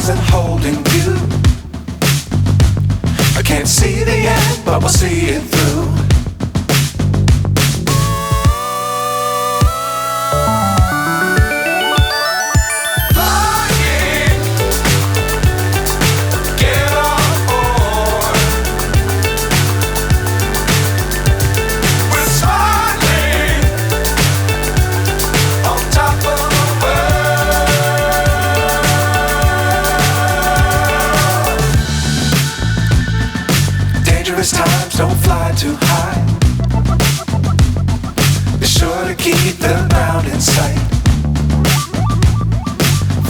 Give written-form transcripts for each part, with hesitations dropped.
stars and holding you. I can't see the end, but we'll see it through. Times don't fly too high. Be sure to keep the ground in sight.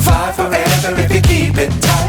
Fly forever if you keep it tight.